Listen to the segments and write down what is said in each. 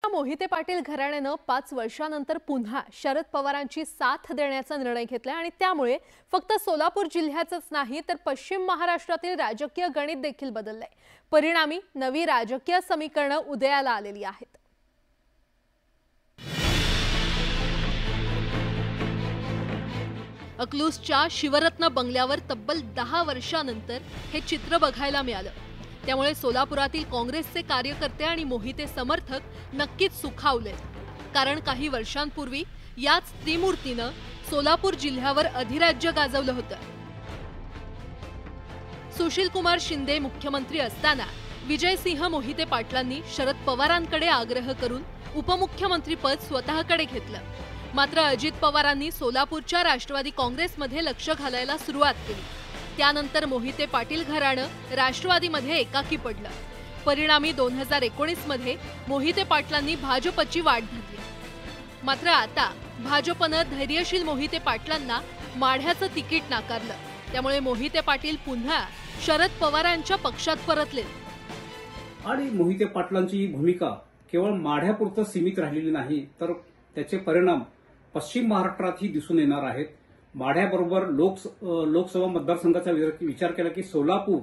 मोहिते पाटील घराण्यानं 5 वर्षांनंतर पुन्हा शरद पवारांची साथ देण्याचा निर्णय घेतला आणि त्यामुळे फक्त सोलापूर जिल्ह्याचंच नाही तर पश्चिम महाराष्ट्रातील राजकीय गणित देखील बदललंय। परिणामी नवी राजकीय समीकरणं उदयाला आलेली आहेत। अकलूजच्या शिवरत्न बंगल्यावर तब्बल 10 वर्षांनंतर हे चित्र बघायला मिळालं। त्यामुळे सोलापुरातील काँग्रेसचे कार्यकर्ते आणि मोहिते समर्थक नक्कीच सुखावले, कारण काही वर्षांपूर्वी याच त्रिमूर्तीनं सोलापूर जिल्ह्यावर अधिराज्य गाजवलं होतं। सुशीलकुमार शिंदे मुख्यमंत्री असताना विजयसिंह मोहिते पाटलांनी शरद पवारांकडे आग्रह करून उपमुख्यमंत्रीपद स्वतःकडे घेतलं। मात्र अजित पवारांनी सोलापूरच्या राष्ट्रवादी काँग्रेसमध्ये लक्ष घालायला सुरुवात केली। त्यानंतर मोहिते पाटील घराणं राष्ट्रवादीमध्ये एकाकी पडलं। परिणामी 2019 मध्ये मोहिते पाटलांनी भाजपची वाट धरली। मात्र आता भाजपनं धैर्यशील मोहिते पाटलांना माढ्याचं तिकीट नाकारलं। त्यामुळे मोहिते पाटील पुन्हा शरद पवारांच्या पक्षात परतले। आणि मोहिते पाटलांची भूमिका केवळ माढ्यापुरतं सीमित राहिलेली नाही, तर त्याचे परिणाम पश्चिम महाराष्ट्रातही दिसून येणार आहेत। माढ्याबरोबर लोकसभा मतदारसंघाचा विचार केला की सोलापूर,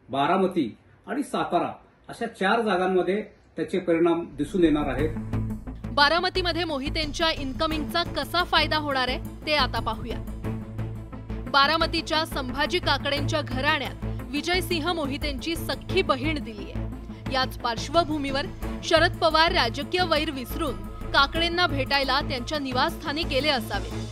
बारामती आणि सातारा अशा 4 जागांमध्ये त्याचे परिणाम दिसून येणार आहेत। बारामतीमध्ये मोहितेंच्या इन्कमिंगचा कसा फायदा होणार आहे ते आता पाहूया। बारामतीच्या संभाजी काकडेंच्या घराण्यात विजयसिंह मोहितेंची सख्खी बहीण दिली आहे। याच पार्श्वभूमीवर शरद पवार राजकीय वैर विसरून काकडेंना भेटायला त्यांच्या निवासस्थानी गेले असावे।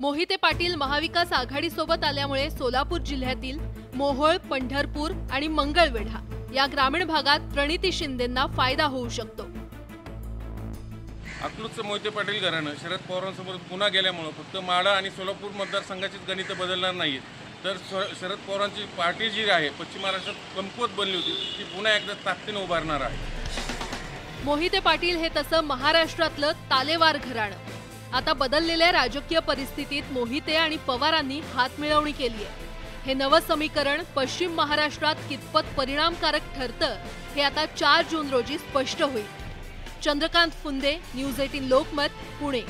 मोहिते पाटील महाविकास आघाडीसोबत आल्यामुळे सोलापूर जिल्ह्यातील मोहोळ, पंढरपूर आणि मंगळवेढा या ग्रामीण भागात प्रणिती शिंदेंना फायदा होऊ शकतो। अकलूजचं मोहिते पाटील घराणं शरद पवारांसोबत पुन्हा गेल्यामुळे फक्त माढा आणि सोलापूर मतदारसंघाचीच गणितं बदलणार नाहीत, तर शरद पवारांची पार्टी जी आहे पश्चिम महाराष्ट्रात कमकुवत बनली होती ती पुन्हा एकदा ताकदीने उभारणार आहे। मोहिते पाटील हे तसं महाराष्ट्रातलं तालेवार घराणं। आता बदललेल्या राजकीय परिस्थितीत मोहिते आणि पवारांनी हातमिळवणी केली आहे। हे नवं समीकरण पश्चिम महाराष्ट्रात कितपत परिणामकारक ठरतं हे आता 4 जून रोजी स्पष्ट होईल। चंद्रकांत फुंदे, न्यूज 18 लोकमत, पुणे।